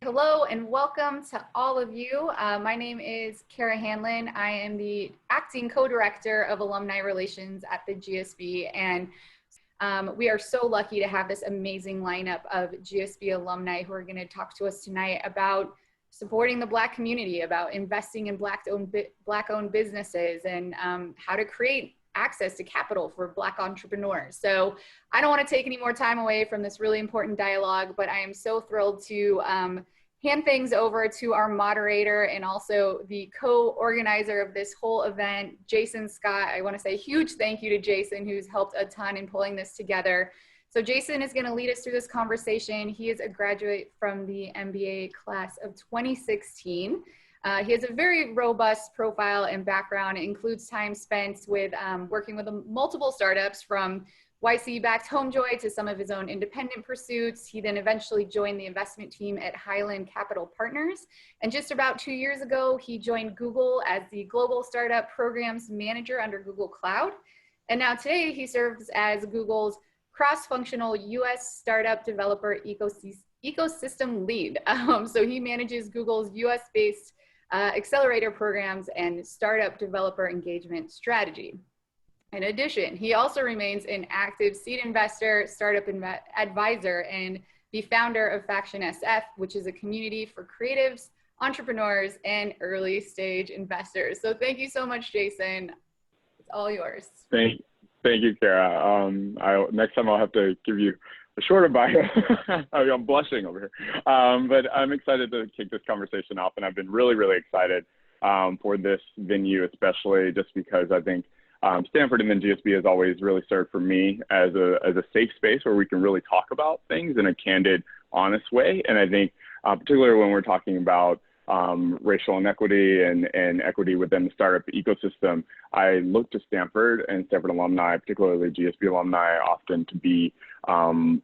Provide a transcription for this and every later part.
Hello and welcome to all of you. My name is Kara Hanlon. I am the acting co-director of alumni relations at the GSB, and we are so lucky to have this amazing lineup of GSB alumni who are going to talk to us tonight about supporting the Black community, about investing in Black-owned businesses, and how to create access to capital for Black entrepreneurs. So I don't want to take any more time away from this really important dialogue, but I am so thrilled to hand things over to our moderator and also the co-organizer of this whole event, Jason Scott. I want to say a huge thank you to Jason, who's helped a ton in pulling this together. So Jason is going to lead us through this conversation. He is a graduate from the MBA class of 2016. He has a very robust profile and background. It includes time spent with working with multiple startups, from YC-backed HomeJoy to some of his own independent pursuits. He then eventually joined the investment team at Highland Capital Partners. And just about 2 years ago, he joined Google as the Global Startup Programs Manager under Google Cloud. And now today, he serves as Google's cross-functional US startup developer ecosystem lead. So he manages Google's US-based accelerator programs and startup developer engagement strategy. In addition, he also remains an active seed investor, startup advisor, and the founder of Faction SF, which is a community for creatives, entrepreneurs, and early stage investors. So thank you so much, Jason. It's all yours. Thank you, Kara. Next time I'll have to give you a shorter bio. I'm blushing over here. But I'm excited to kick this conversation off, and I've been really, really excited for this venue, especially just because I think Stanford and then GSB has always really served for me as a safe space where we can really talk about things in a candid, honest way. And I think particularly when we're talking about racial inequity and equity within the startup ecosystem, I look to Stanford and Stanford alumni, particularly GSB alumni, often to be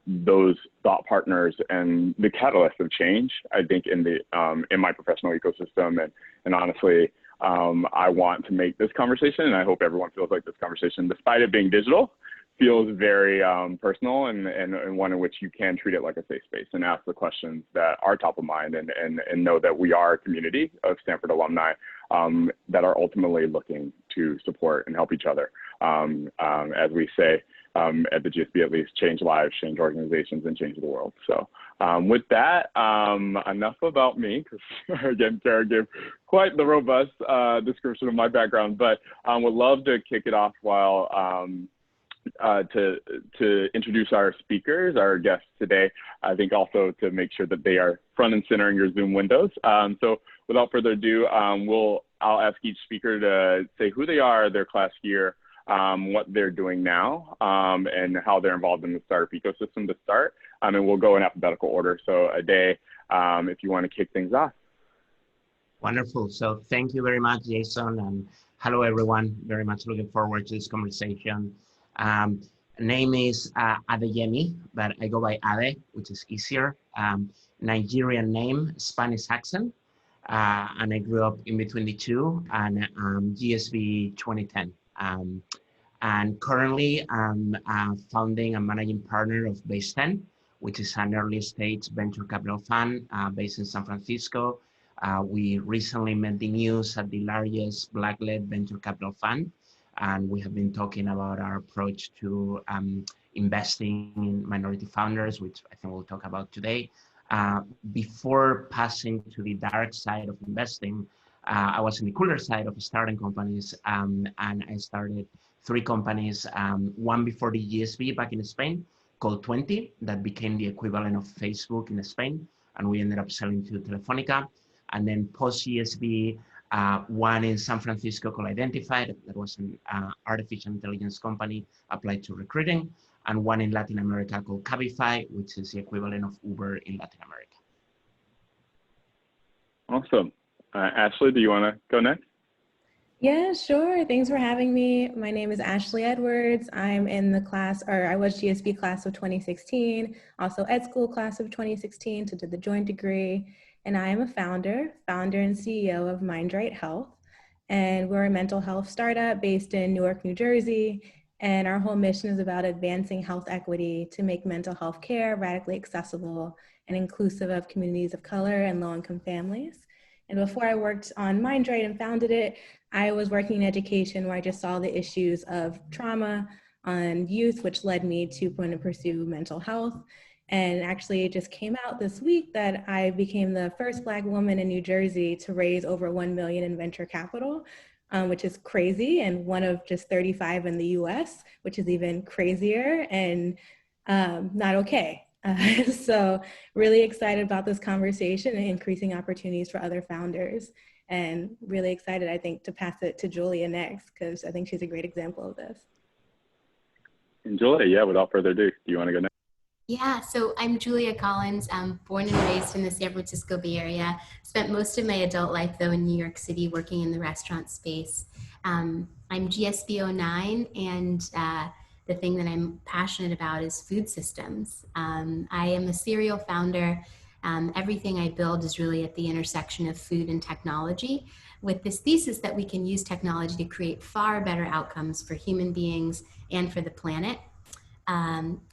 those thought partners and the catalyst of change, I think, in my professional ecosystem. And honestly, I want to make this conversation, and I hope everyone feels like this conversation, despite it being digital, feels very personal and one in which you can treat it like a safe space and ask the questions that are top of mind and know that we are a community of Stanford alumni that are ultimately looking to support and help each other. As we say at the GSB, at least, change lives, change organizations, and change the world. So with that, enough about me, because again, Kara gave quite the robust description of my background, but would love to kick it off while to introduce our speakers, our guests today. I think also to make sure that they are front and center in your Zoom windows. So without further ado, I'll ask each speaker to say who they are, their class year, what they're doing now, and how they're involved in the startup ecosystem to start. And we'll go in alphabetical order. So Adey, if you want to kick things off. Wonderful. So thank you very much, Jason, and hello, everyone. Very much looking forward to this conversation. Name is Adeyemi, but I go by Ade, which is easier. Nigerian name, Spanish accent, and I grew up in between the two, and GSB 2010. And currently I'm founding and managing partner of Base 10, which is an early stage venture capital fund based in San Francisco. We recently made the news at the largest Black-led venture capital fund. And we have been talking about our approach to investing in minority founders, which I think we'll talk about today. Before passing to the dark side of investing, I was in the cooler side of starting companies, and I started 3 companies, one before the GSB back in Spain called 20, that became the equivalent of Facebook in Spain, and we ended up selling to Telefonica. And then post-GSB, one in San Francisco called Identified, that was an artificial intelligence company applied to recruiting, and one in Latin America called Cabify, which is the equivalent of Uber in Latin America. Awesome. Ashley, do you want to go next? Yeah, sure. Thanks for having me. My name is Ashley Edwards. I'm in the class, or I was GSB class of 2016, also Ed School class of 2016, so did the joint degree. And I am a founder and CEO of Mind Right Health. And we're a mental health startup based in Newark, New Jersey. And our whole mission is about advancing health equity to make mental health care radically accessible and inclusive of communities of color and low-income families. And before I worked on MindRight and founded it, I was working in education where I just saw the issues of trauma on youth, which led me to want to pursue mental health. And actually it just came out this week that I became the first Black woman in New Jersey to raise over 1 million in venture capital, which is crazy, and one of just 35 in the US, which is even crazier and not okay. So really excited about this conversation and increasing opportunities for other founders, and really excited, I think, to pass it to Julia next, because I think she's a great example of this. And Julia, yeah, without further ado, do you want to go next? Yeah, so I'm Julia Collins. I'm born and raised in the San Francisco Bay Area. Spent most of my adult life, though, in New York City working in the restaurant space. I'm GSB 09, and the thing that I'm passionate about is food systems. I am a serial founder. Everything I build is really at the intersection of food and technology, with this thesis that we can use technology to create far better outcomes for human beings and for the planet.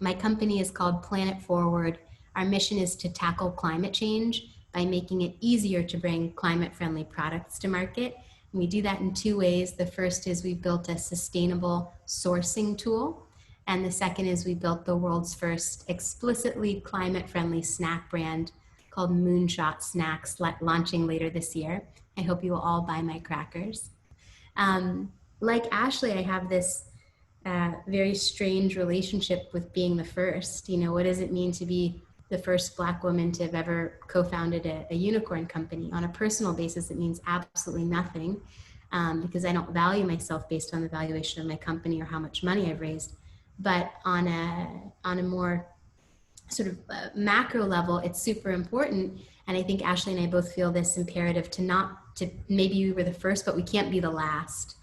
My company is called Planet Forward. Our mission is to tackle climate change by making it easier to bring climate-friendly products to market. And we do that in two ways. The first is we built a sustainable sourcing tool. And the second is we built the world's first explicitly climate-friendly snack brand called Moonshot Snacks, launching later this year. I hope you will all buy my crackers. Like Ashley, I have this very strange relationship with being the first. You know, what does it mean to be the first Black woman to have ever co-founded a unicorn company? On a personal basis, it means absolutely nothing, because I don't value myself based on the valuation of my company or how much money I've raised. But on a more sort of macro level, it's super important. And I think Ashley and I both feel this imperative to maybe we were the first, but we can't be the last.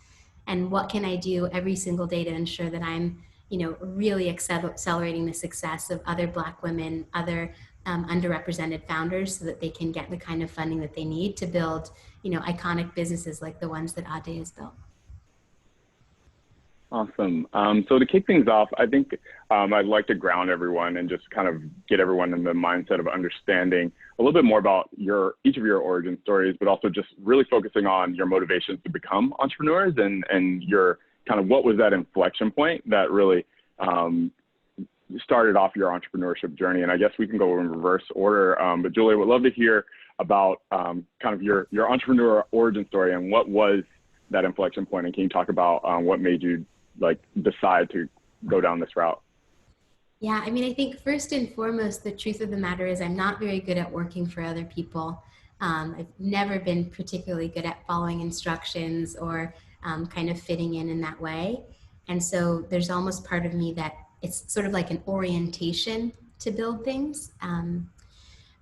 And what can I do every single day to ensure that I'm, you know, really accelerating the success of other Black women, other underrepresented founders, so that they can get the kind of funding that they need to build, you know, iconic businesses like the ones that Ade has built. Awesome. So to kick things off, I think I'd like to ground everyone and just kind of get everyone in the mindset of understanding a little bit more about each of your origin stories, but also just really focusing on your motivations to become entrepreneurs and your kind of what was that inflection point that really started off your entrepreneurship journey. And I guess we can go in reverse order. But Julia, would love to hear about kind of your entrepreneur origin story and what was that inflection point. And can you talk about what made you decide to go down this route? Yeah, I mean, I think first and foremost, the truth of the matter is I'm not very good at working for other people. I've never been particularly good at following instructions or kind of fitting in that way. And so there's almost part of me that it's sort of like an orientation to build things.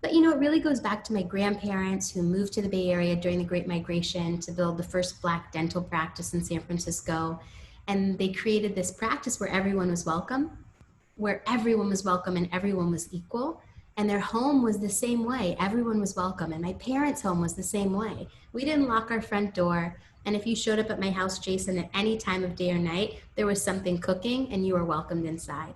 But, you know, it really goes back to my grandparents who moved to the Bay Area during the Great Migration to build the first Black dental practice in San Francisco. And they created this practice where everyone was welcome and everyone was equal. And their home was the same way. Everyone was welcome. And my parents' home was the same way. We didn't lock our front door. And if you showed up at my house, Jason, at any time of day or night, there was something cooking and you were welcomed inside.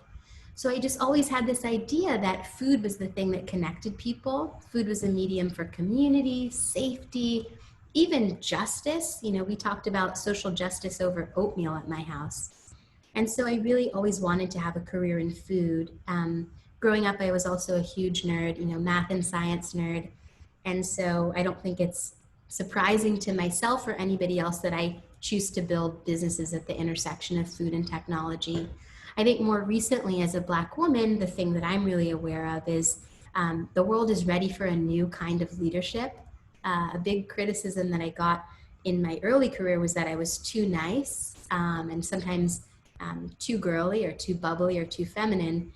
So I just always had this idea that food was the thing that connected people. Food was a medium for community, safety, even justice. You know, we talked about social justice over oatmeal at my house. And so I really always wanted to have a career in food. Growing up, I was also a huge nerd, you know, math and science nerd. And so I don't think it's surprising to myself or anybody else that I choose to build businesses at the intersection of food and technology. I think more recently as a Black woman, the thing that I'm really aware of is the world is ready for a new kind of leadership. A big criticism that I got in my early career was that I was too nice and sometimes too girly or too bubbly or too feminine.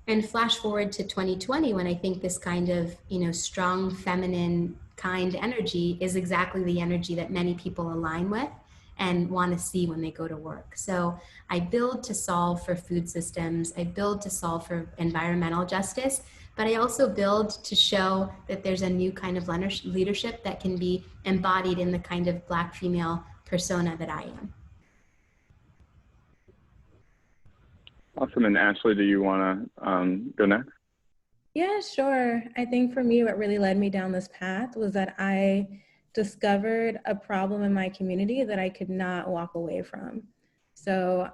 And flash forward to 2020, when I think this kind of, you know, strong, feminine, kind energy is exactly the energy that many people align with and want to see when they go to work. So I build to solve for food systems. I build to solve for environmental justice, but I also build to show that there's a new kind of leadership that can be embodied in the kind of Black female persona that I am. Awesome. And Ashley, do you want to go next? Yeah, sure. I think for me, what really led me down this path was that I discovered a problem in my community that I could not walk away from. So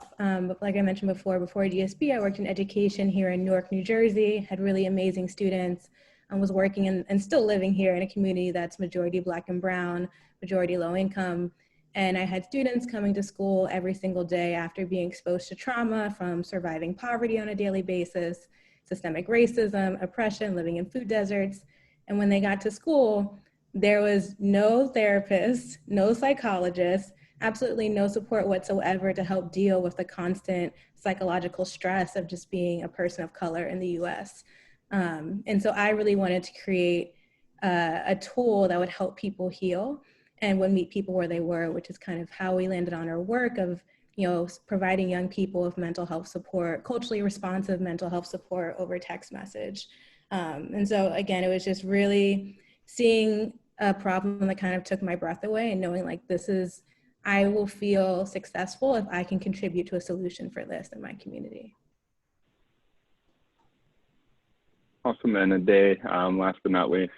like I mentioned before GSB, I worked in education here in Newark, New Jersey, had really amazing students, and was working and still living here in a community that's majority Black and brown, majority low income. And I had students coming to school every single day after being exposed to trauma from surviving poverty on a daily basis, systemic racism, oppression, living in food deserts. And when they got to school, there was no therapist, no psychologist, absolutely no support whatsoever to help deal with the constant psychological stress of just being a person of color in the US. And so I really wanted to create a tool that would help people heal and would meet people where they were, which is kind of how we landed on our work of providing young people with mental health support, culturally responsive mental health support over text message. And so again, it was just really seeing a problem that kind of took my breath away and knowing like I will feel successful if I can contribute to a solution for this in my community. Awesome. And Adey, last but not least.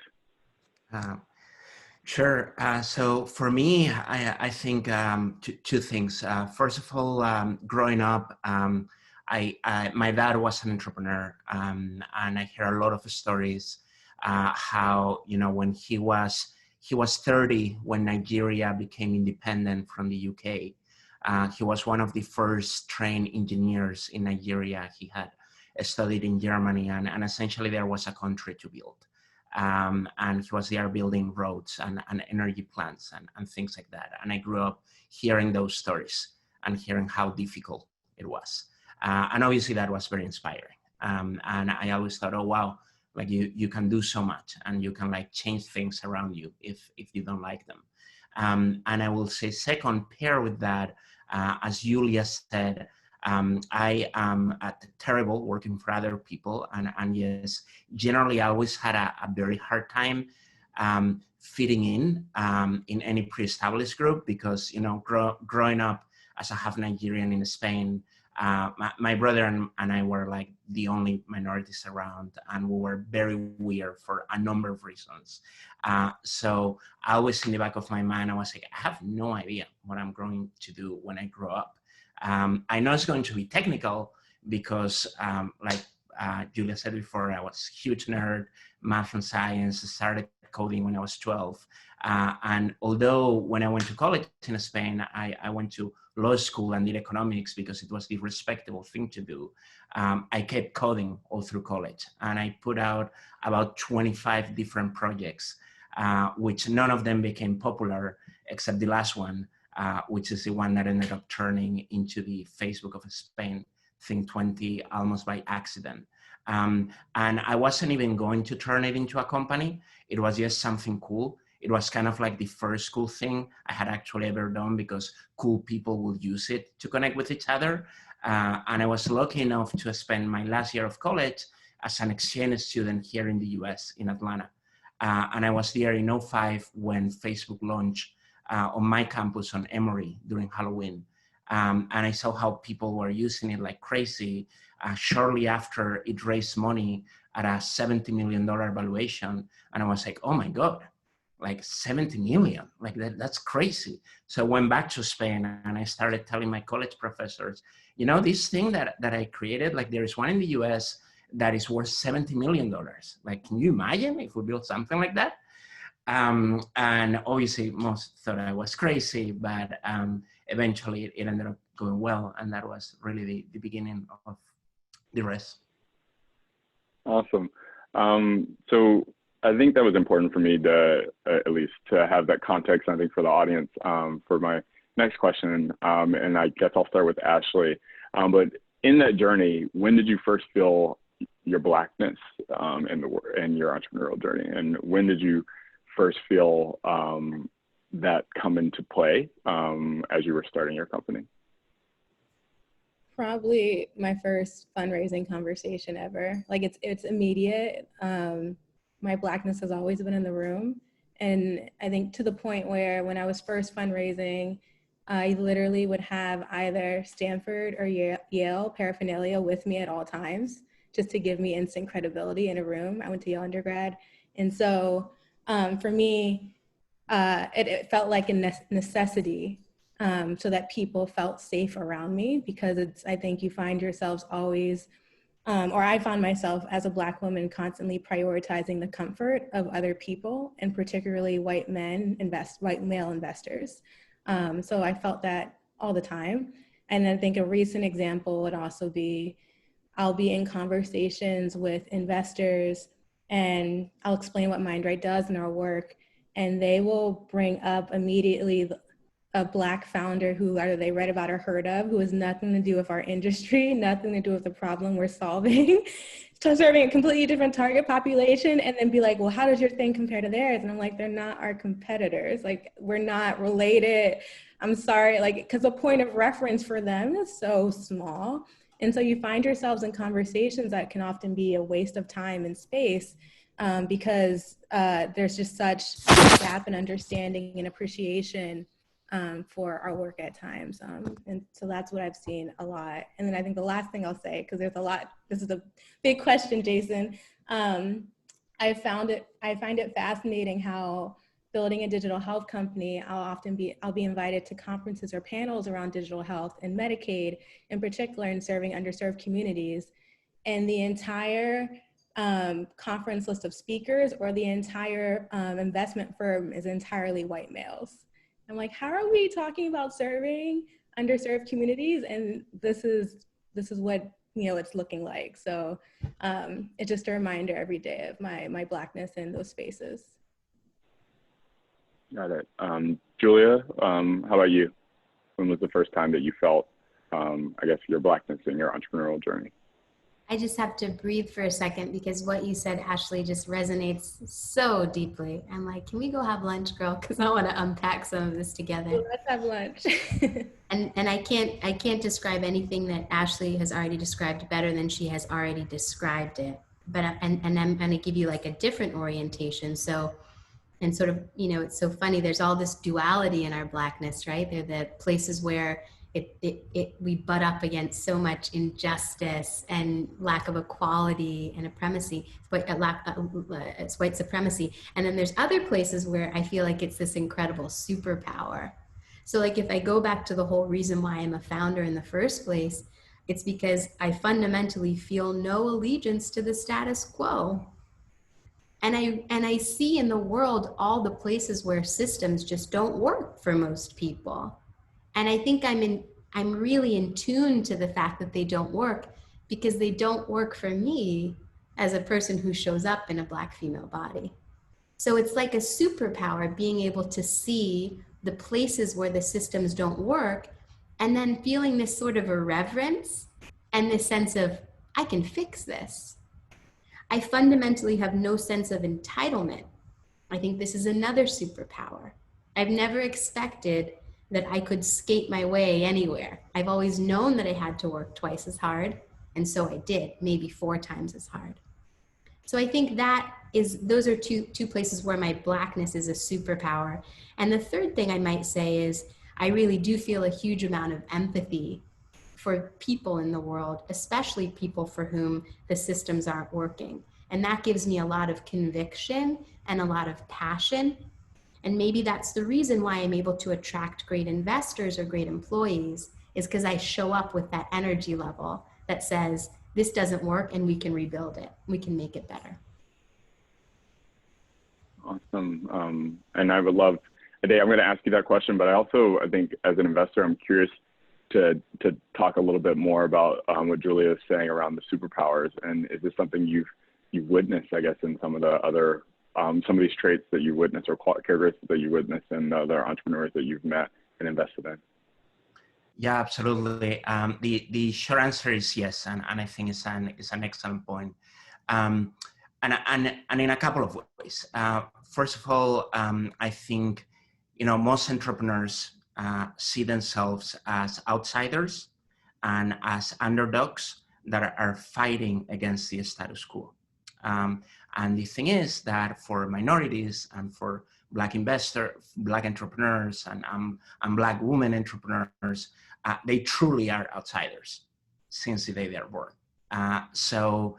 Sure. So for me, I think two things. First of all, growing up, my dad was an entrepreneur, and I hear a lot of stories how when he was 30 when Nigeria became independent from the UK. He was one of the first trained engineers in Nigeria. He had studied in Germany, and essentially there was a country to build. And he was there building roads and energy plants and things like that. And I grew up hearing those stories and hearing how difficult it was. And obviously that was very inspiring. And I always thought, oh, wow, like you can do so much and you can like change things around you if you don't like them. And I will say second, pair with that, as Julia said, I am terrible working for other people, and yes, generally I always had a very hard time fitting in any pre-established group because growing up as a half Nigerian in Spain, my brother and I were like the only minorities around, and we were very weird for a number of reasons. So I always in the back of my mind, I was like, I have no idea what I'm going to do when I grow up. I know it's going to be technical because like Julia said before, I was a huge nerd, math and science, started coding when I was 12. And although when I went to college in Spain, I went to law school and did economics because it was the respectable thing to do. I kept coding all through college, and I put out about 25 different projects, which none of them became popular except the last one, which is the one that ended up turning into the Facebook of Spain Think 20 almost by accident. And I wasn't even going to turn it into a company. It was just something cool. It was kind of like the first cool thing I had actually ever done because cool people would use it to connect with each other. And I was lucky enough to spend my last year of college as an exchange student here in the US in Atlanta. And I was there in 2005 when Facebook launched on my campus on Emory during Halloween. And I saw how people were using it like crazy. Shortly after, it raised money at a $70 million valuation. And I was like, oh my God, like 70 million, like that's crazy. So I went back to Spain and I started telling my college professors, this thing that I created, like there is one in the US that is worth $70 million. Like, can you imagine if we built something like that? And obviously most thought I was crazy, but eventually it ended up going well. And that was really the beginning of the rest. Awesome. So I think that was important for me to, at least to have that context, I think for the audience, for my next question. And I guess I'll start with Ashley. But in that journey, when did you first feel your Blackness in your entrepreneurial journey? And when did you first feel that come into play as you were starting your company? Probably my first fundraising conversation ever. Like it's immediate. My Blackness has always been in the room. And I think to the point where when I was first fundraising, I literally would have either Stanford or Yale paraphernalia with me at all times, just to give me instant credibility in a room. I went to Yale undergrad. And so for me, it felt like a necessity so that people felt safe around me, because I think you find yourselves always, or I found myself as a Black woman constantly prioritizing the comfort of other people, and particularly white male investors. So I felt that all the time. And I think a recent example would also be, I'll be in conversations with investors and I'll explain what MindRight does in our work, and they will bring up immediately a Black founder who either they read about or heard of, who has nothing to do with our industry, nothing to do with the problem we're solving, so serving a completely different target population, and then be like, well, how does your thing compare to theirs? And I'm like, they're not our competitors. Like, we're not related. I'm sorry, like, because the point of reference for them is so small. And so you find yourselves in conversations that can often be a waste of time and space, because there's just such a gap in understanding and appreciation for our work at times. And so that's what I've seen a lot. And then I think the last thing I'll say, because there's a lot, this is a big question, Jason. I find it fascinating how building a digital health company, I'll be invited to conferences or panels around digital health and Medicaid in particular, and serving underserved communities. And the entire conference list of speakers, or the entire investment firm, is entirely white males. I'm like, how are we talking about serving underserved communities? And this is what, it's looking like. So it's just a reminder every day of my Blackness in those spaces. Got it. Julia, how about you? When was the first time that you felt, I guess, your Blackness in your entrepreneurial journey? I just have to breathe for a second, because what you said, Ashley, just resonates so deeply. I'm like, can we go have lunch, girl? Because I want to unpack some of this together. Let's have lunch. and I can't describe anything that Ashley has already described better than she has already described it. But and I'm going to give you like a different orientation. So, and sort of, it's so funny. There's all this duality in our Blackness, right? They're the places where we butt up against so much injustice and lack of equality and it's white supremacy. And then there's other places where I feel like it's this incredible superpower. So like, if I go back to the whole reason why I'm a founder in the first place, it's because I fundamentally feel no allegiance to the status quo. And I see in the world all the places where systems just don't work for most people. And I think I'm really in tune to the fact that they don't work, because they don't work for me as a person who shows up in a Black female body. So it's like a superpower, being able to see the places where the systems don't work, and then feeling this sort of irreverence and this sense of, I can fix this. I fundamentally have no sense of entitlement. I think this is another superpower. I've never expected that I could skate my way anywhere. I've always known that I had to work twice as hard, and so I did, maybe 4 times as hard. So I think those are two places where my Blackness is a superpower. And the third thing I might say is, I really do feel a huge amount of empathy for people in the world, especially people for whom the systems aren't working. And that gives me a lot of conviction and a lot of passion. And maybe that's the reason why I'm able to attract great investors or great employees, is because I show up with that energy level that says, this doesn't work and we can rebuild it. We can make it better. Awesome. And I would love, Adey, I'm going to ask you that question, but I think as an investor, I'm curious to talk a little bit more about what Julia is saying around the superpowers. And is this something you've witnessed, I guess, in some of the other some of these traits that you witness, or characteristics that you witness in the other entrepreneurs that you've met and invested in? Yeah, absolutely. The short answer is yes, and I think it's an excellent point, and in a couple of ways. First of all, I think most entrepreneurs see themselves as outsiders and as underdogs that are fighting against the status quo. And the thing is that for minorities and for Black Black entrepreneurs, and Black women entrepreneurs, they truly are outsiders since the day they are born. So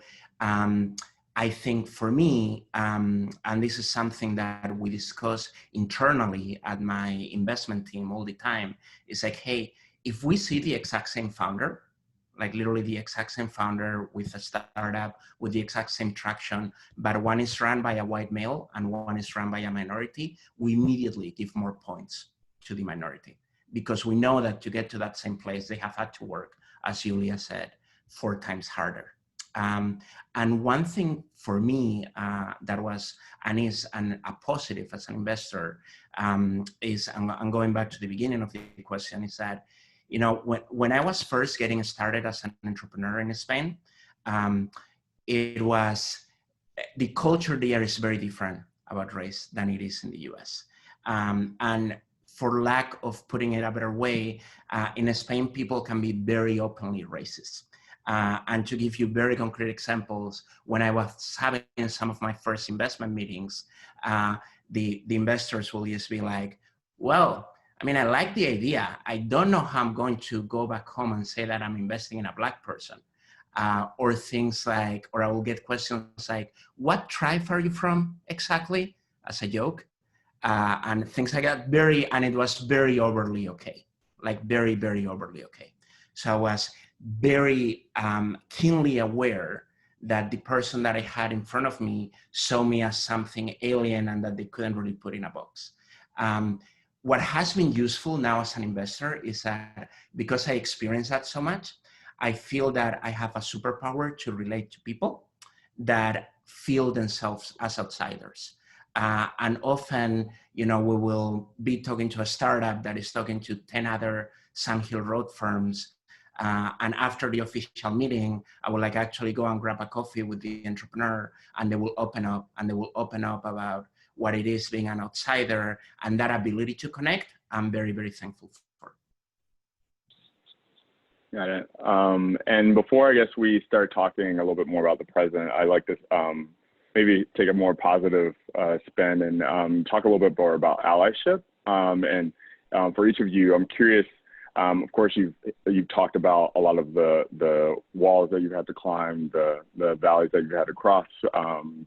I think for me, and this is something that we discuss internally at my investment team all the time, is like, hey, if we see the exact same founder, like literally the exact same founder with a startup with the exact same traction, but one is run by a white male and one is run by a minority, we immediately give more points to the minority, because we know that to get to that same place, they have had to work, as Julia said, 4 times harder. And one thing for me that was and is a positive as an investor is, I'm going back to the beginning of the question, is that, you know, when I was first getting started as an entrepreneur in Spain, it was, the culture there is very different about race than it is in the US. And for lack of putting it a better way, in Spain, people can be very openly racist. And to give you very concrete examples, when I was having some of my first investment meetings, the investors will just be like, well, I mean, I like the idea. I don't know how I'm going to go back home and say that I'm investing in a Black person. Or things like, or I will get questions like, what tribe are you from exactly? As a joke. And things like that, and it was very overly okay, like very, very overly okay. So I was very keenly aware that the person that I had in front of me saw me as something alien and that they couldn't really put in a box. What has been useful now as an investor is that because I experienced that so much, I feel that I have a superpower to relate to people that feel themselves as outsiders. And often, you know, we will be talking to a startup that is talking to 10 other Sand Hill Road firms. And after the official meeting, I will like actually go and grab a coffee with the entrepreneur, and they will open up about what it is being an outsider, and that ability to connect, I'm very, very thankful for. Got it. And before I guess we start talking a little bit more about the present, I like to maybe take a more positive spin and talk a little bit more about allyship. And for each of you, I'm curious. Of course, you've talked about a lot of the walls that you've had to climb, the valleys that you've had to cross.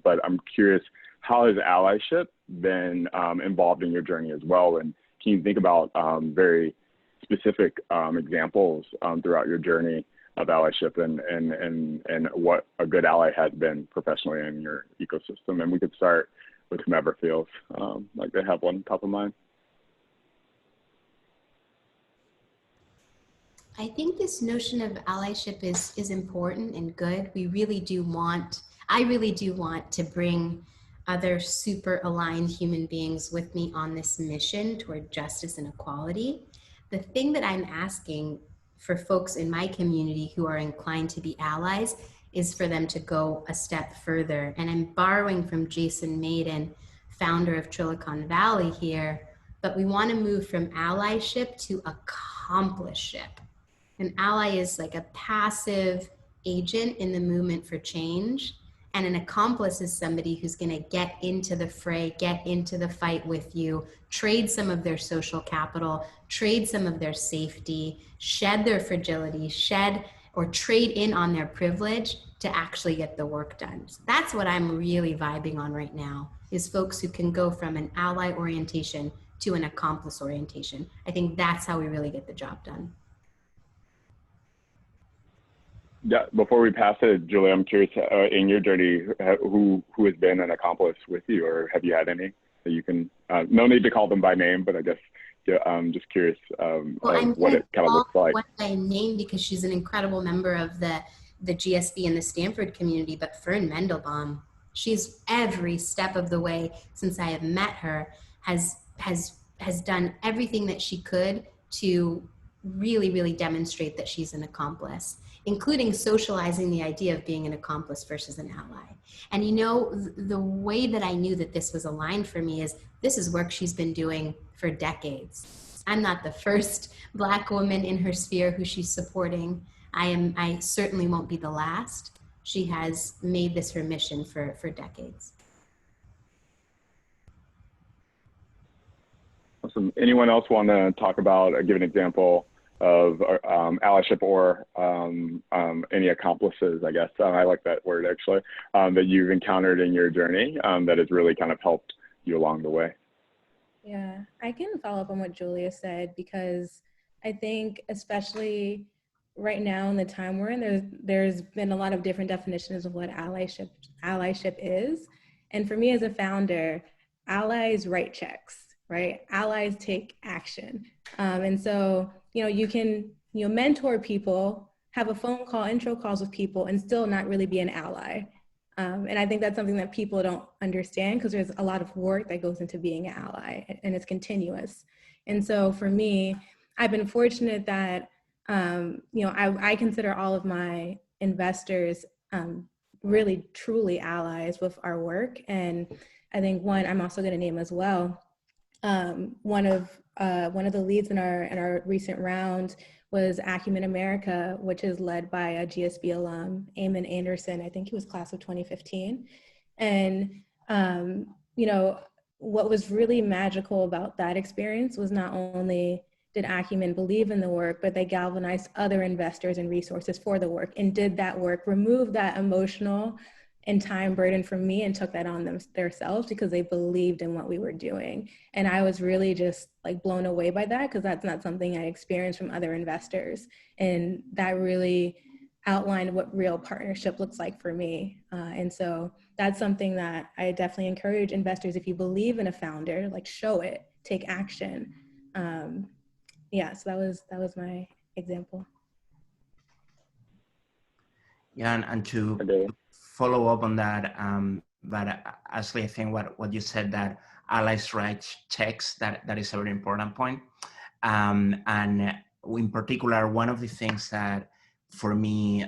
But I'm curious, how has allyship been involved in your journey as well? And can you think about very specific examples throughout your journey of allyship and what a good ally has been professionally in your ecosystem? And we could start with whomever feels like they have one top of mind. I think this notion of allyship is important and good. I really do want to bring other super aligned human beings with me on this mission toward justice and equality. The thing that I'm asking for folks in my community who are inclined to be allies is for them to go a step further. And I'm borrowing from Jason Maiden, founder of Silicon Valley here, but we want to move from allyship to accomplishship. An ally is like a passive agent in the movement for change. And an accomplice is somebody who's going to get into the fray, get into the fight with you, trade some of their social capital, trade some of their safety, shed their fragility, shed or trade in on their privilege to actually get the work done. So that's what I'm really vibing on right now, is folks who can go from an ally orientation to an accomplice orientation. I think that's how we really get the job done. Yeah, before we pass it, Julia, I'm curious, in your journey, who has been an accomplice with you, or have you had any that you can, no need to call them by name, but I guess I'm just curious what it kind of looks like. One by name because she's an incredible member of the GSB and the Stanford community, but Fern Mendelbaum, she's every step of the way since I have met her has done everything that she could to really, really demonstrate that she's an accomplice, including socializing the idea of being an accomplice versus an ally. And you know, the way that I knew that this was aligned for me is this is work she's been doing for decades. I'm not the first Black woman in her sphere who she's supporting. I certainly won't be the last. She has made this her mission for decades. Awesome. Anyone else want to talk about or give an example of allyship or any accomplices, I guess. I like that word actually, that you've encountered in your journey that has really kind of helped you along the way. Yeah, I can follow up on what Julia said, because I think especially right now in the time we're in, there's been a lot of different definitions of what allyship is. And for me as a founder, allies write checks, right? Allies take action. And so, you can, mentor people, have a phone call, intro calls with people, and still not really be an ally. And I think that's something that people don't understand, because there's a lot of work that goes into being an ally, and it's continuous. And so for me, I've been fortunate that, I consider all of my investors really truly allies with our work. And I think I'm also going to name as well, one of the leads in our recent round was Acumen America, which is led by a GSB alum, Eamon Anderson. I think he was class of 2015. And, what was really magical about that experience was not only did Acumen believe in the work, but they galvanized other investors and resources for the work, and did that work, remove that emotional and time burden from me, and took that on themselves because they believed in what we were doing. And I was really just like blown away by that, because that's not something I experienced from other investors. And that really outlined what real partnership looks like for me. And so that's something that I definitely encourage investors. If you believe in a founder, like, show it, take action. Yeah, so that was my example. Yeah, and to follow up on that, but Ashley, I think what you said, that allies write checks, that is a very important point. And in particular, one of the things that for me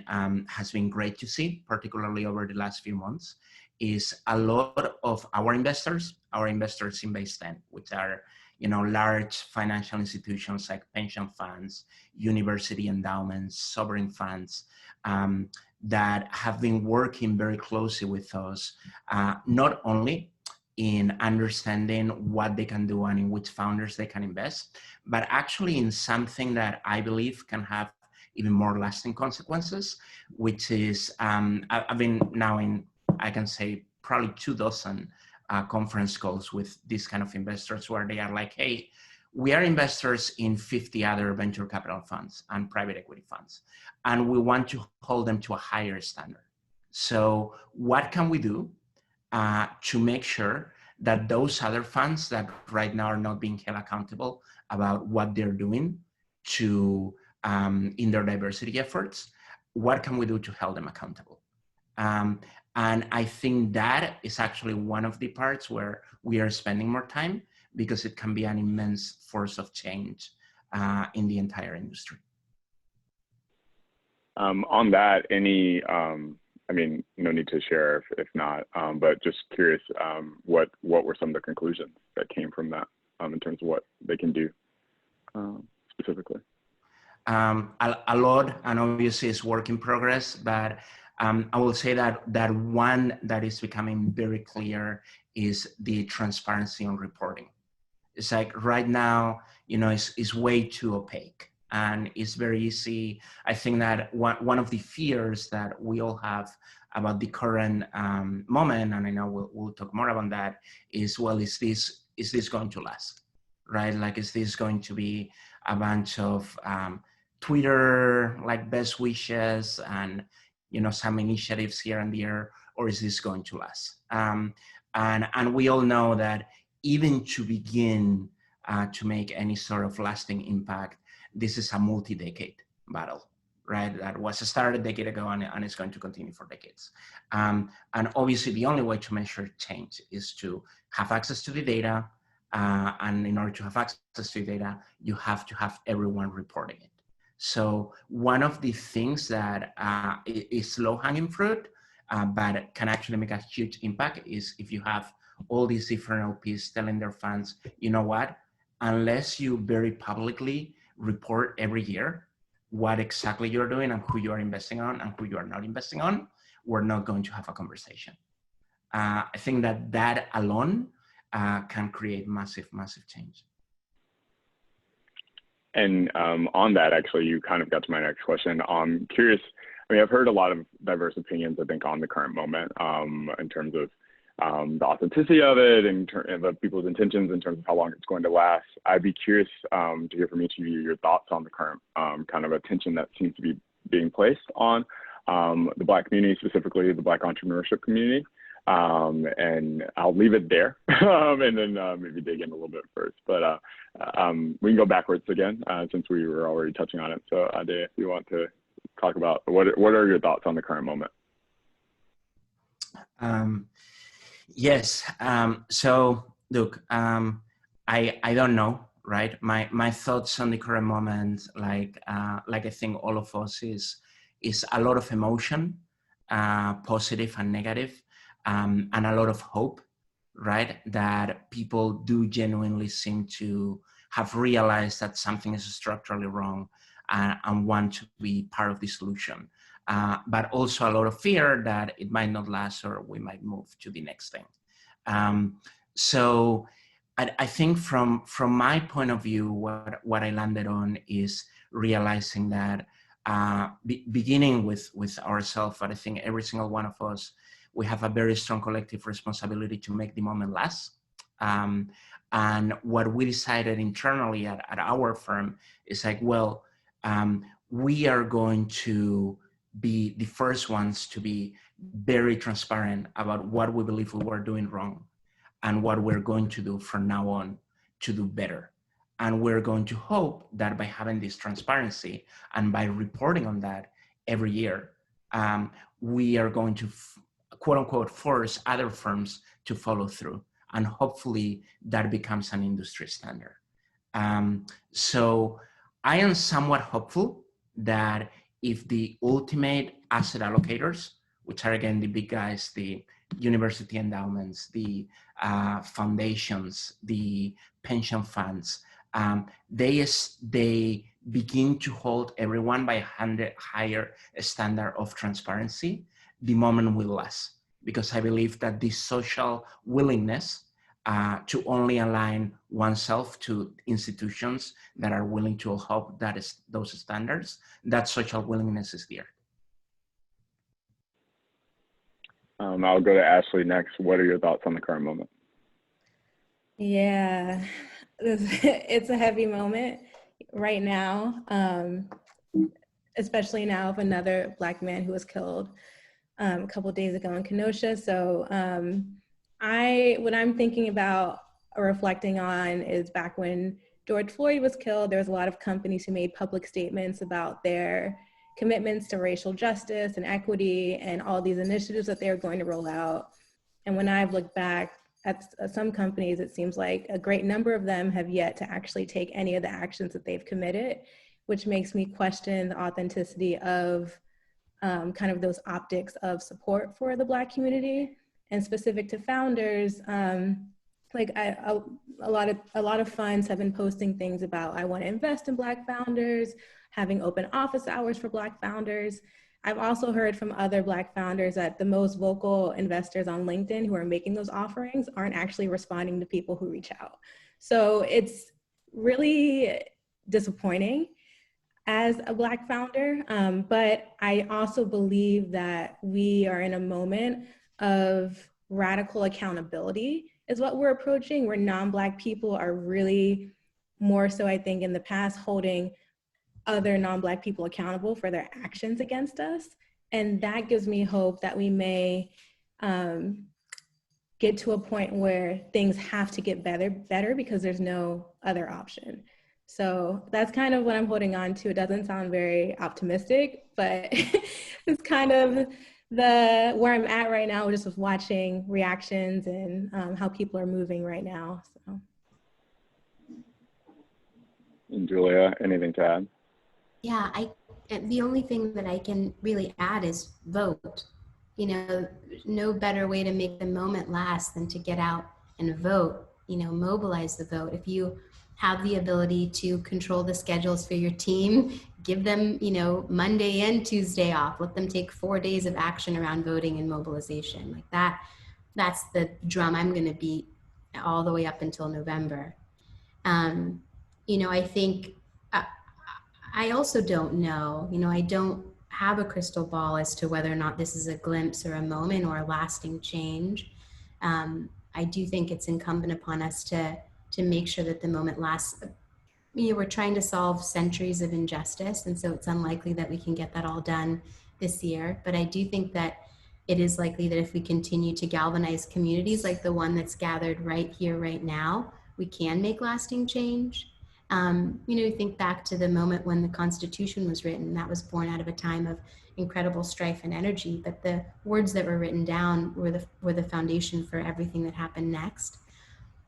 has been great to see, particularly over the last few months, is a lot of our investors in base 10, which are large financial institutions like pension funds, university endowments, sovereign funds, that have been working very closely with us, not only in understanding what they can do and in which founders they can invest, but actually in something that I believe can have even more lasting consequences, which is, I've been now in, I can say, probably 24 conference calls with these kind of investors, where they are like, hey, we are investors in 50 other venture capital funds and private equity funds, and we want to hold them to a higher standard. So what can we do to make sure that those other funds that right now are not being held accountable about what they're doing to in their diversity efforts, what can we do to hold them accountable? And I think that is actually one of the parts where we are spending more time, because it can be an immense force of change in the entire industry. On that, any, I mean, no need to share if not, but just curious, what were some of the conclusions that came from that in terms of what they can do specifically? A lot, and obviously it's work in progress, but I will say that one that is becoming very clear is the transparency on reporting. It's like right now, it's way too opaque, and it's very easy. I think that one of the fears that we all have about the current moment, and I know we'll talk more about that, is, well, is this going to last, right? Like, is this going to be a bunch of Twitter, like, best wishes and, some initiatives here and there, or is this going to last? And we all know that even to begin to make any sort of lasting impact, this is a multi-decade battle, right? That was started a decade ago, and it's going to continue for decades. And obviously the only way to measure change is to have access to the data. And in order to have access to the data, you have to have everyone reporting it. So one of the things that is low-hanging fruit, but can actually make a huge impact, is if you have all these different LPs telling their funds, you know what, unless you very publicly report every year what exactly you're doing and who you are investing on and who you are not investing on, we're not going to have a conversation. I think that alone can create massive, massive change. And on that, actually, you kind of got to my next question. I'm curious. I mean, I've heard a lot of diverse opinions, I think, on the current moment in terms of the authenticity of it and of people's intentions in terms of how long it's going to last. I'd be curious to hear from each of you your thoughts on the current kind of attention that seems to be being placed on the Black community, specifically the Black entrepreneurship community. And I'll leave it there and then maybe dig in a little bit first. But we can go backwards again since we were already touching on it. So Ade, if you want to talk about what are your thoughts on the current moment? Yes. So look, I don't know, right? My thoughts on the current moment, like I think all of us, is a lot of emotion, positive and negative, and a lot of hope, right? That people do genuinely seem to have realized that something is structurally wrong and want to be part of the solution. But also a lot of fear that it might not last or we might move to the next thing. So I think from my point of view, what I landed on is realizing that beginning with ourselves, but I think every single one of us, we have a very strong collective responsibility to make the moment last. And what we decided internally at our firm is like, well, we are going to be the first ones to be very transparent about what we believe we were doing wrong and what we're going to do from now on to do better. And we're going to hope that by having this transparency and by reporting on that every year, we are going to quote unquote force other firms to follow through. And hopefully that becomes an industry standard. So I am somewhat hopeful that if the ultimate asset allocators, which are again the big guys, the university endowments, the foundations, the pension funds, they begin to hold everyone by a higher standard of transparency, the moment will last. Because I believe that this social willingness to only align oneself to institutions that are willing to uphold those standards, that social willingness is there. I'll go to Ashley next. What are your thoughts on the current moment? Yeah, it's a heavy moment right now, especially now of another Black man who was killed a couple of days ago in Kenosha. So what I'm thinking about or reflecting on is back when George Floyd was killed, there was a lot of companies who made public statements about their commitments to racial justice and equity and all these initiatives that they were going to roll out. And when I've looked back at some companies, it seems like a great number of them have yet to actually take any of the actions that they've committed, which makes me question the authenticity of kind of those optics of support for the Black community. And specific to founders, like a lot of funds have been posting things about, I want to invest in Black founders, having open office hours for Black founders. I've also heard from other Black founders that the most vocal investors on LinkedIn who are making those offerings aren't actually responding to people who reach out. So it's really disappointing as a Black founder, but I also believe that we are in a moment of radical accountability is what we're approaching, where non-Black people are really more so, I think, in the past holding other non-Black people accountable for their actions against us. And that gives me hope that we may get to a point where things have to get better because there's no other option. So that's kind of what I'm holding on to. It doesn't sound very optimistic, but it's kind of where I'm at right now, just with watching reactions and how people are moving right now. So. And Julia, anything to add? Yeah, the only thing that I can really add is vote. You know, no better way to make the moment last than to get out and vote, you know, mobilize the vote. If you have the ability to control the schedules for your team, give them, you know, Monday and Tuesday off. Let them take 4 days of action around voting and mobilization. Like that's the drum I'm going to beat all the way up until November. You know, I think I also don't know. You know, I don't have a crystal ball as to whether or not this is a glimpse or a moment or a lasting change. I do think it's incumbent upon us to make sure that the moment lasts. You know, we're trying to solve centuries of injustice, and so it's unlikely that we can get that all done this year. But I do think that it is likely that if we continue to galvanize communities like the one that's gathered right here, right now, we can make lasting change. You know, think back to the moment when the Constitution was written. That was born out of a time of incredible strife and energy, but the words that were written down were the foundation for everything that happened next.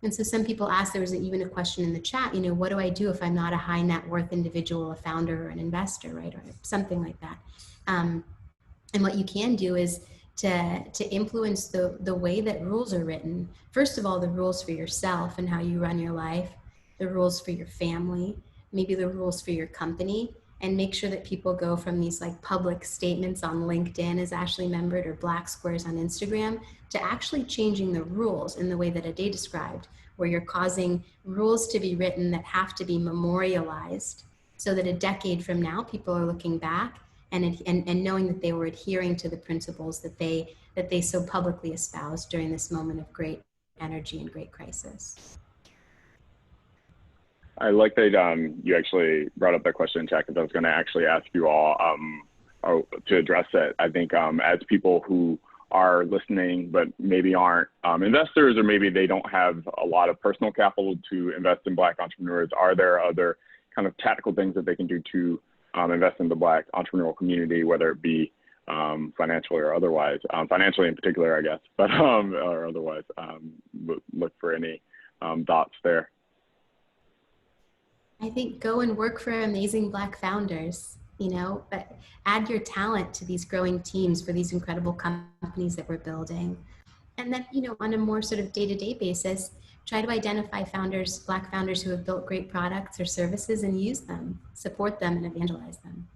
And so some people ask, there was even a question in the chat, you know, what do I do if I'm not a high net worth individual, a founder or an investor, right? Or something like that. And what you can do is to influence the way that rules are written. First of all, the rules for yourself and how you run your life, the rules for your family, maybe the rules for your company, and make sure that people go from these like public statements on LinkedIn, as Ashley remembered, or black squares on Instagram, to actually changing the rules in the way that Adey described, where you're causing rules to be written that have to be memorialized so that a decade from now, people are looking back and knowing that they were adhering to the principles that they so publicly espoused during this moment of great energy and great crisis. I like that you actually brought up that question in chat, because I was going to actually ask you all to address it. I think as people who are listening but maybe aren't investors, or maybe they don't have a lot of personal capital to invest in Black entrepreneurs, are there other kind of tactical things that they can do to invest in the Black entrepreneurial community, whether it be financially or otherwise, financially in particular, I guess, but or otherwise, look for any thoughts there. I think go and work for amazing Black founders, you know, but add your talent to these growing teams for these incredible companies that we're building. And then, you know, on a more sort of day-to-day basis, try to identify founders, Black founders who have built great products or services, and use them, support them, and evangelize them.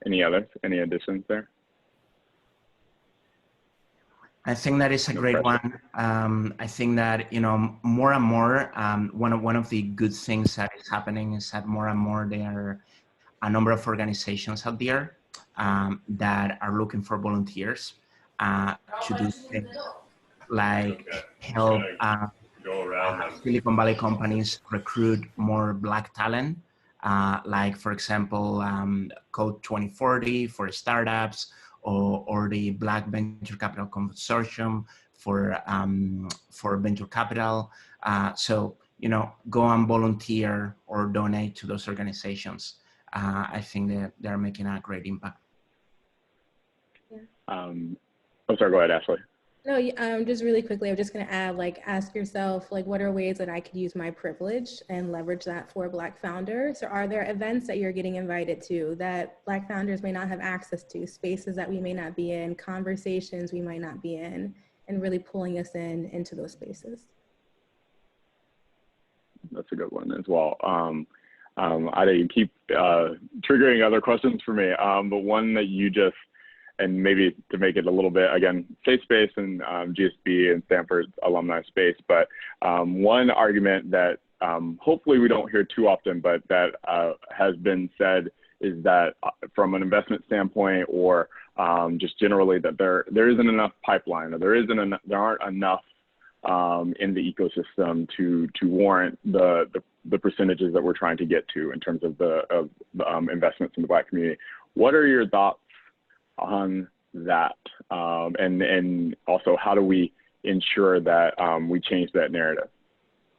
Any others? Any additions there? I think that is a great one. I think that, you know, more and more, one of the good things that is happening is that more and more there are a number of organizations out there that are looking for volunteers to do things like help Silicon Valley companies recruit more Black talent, like, for example, Code 2040 for startups, or the Black Venture Capital Consortium for venture capital. So, you know, go and volunteer or donate to those organizations. I think that they're making a great impact. Yeah. Oh, sorry, go ahead, Ashley. No, just really quickly, I'm just going to add, like, ask yourself, like, what are ways that I could use my privilege and leverage that for Black founders? Or are there events that you're getting invited to that Black founders may not have access to, spaces that we may not be in, conversations we might not be in, and really pulling us into those spaces? That's a good one as well. Adey, you keep triggering other questions for me, but one that you just, and maybe to make it a little bit, again, safe space and GSB and Stanford alumni space, but one argument that hopefully we don't hear too often, but that has been said, is that from an investment standpoint, or just generally, that there isn't enough pipeline, or there aren't enough in the ecosystem to warrant the percentages that we're trying to get to in terms of the investments in the Black community. What are your thoughts on that, and also how do we ensure that we change that narrative?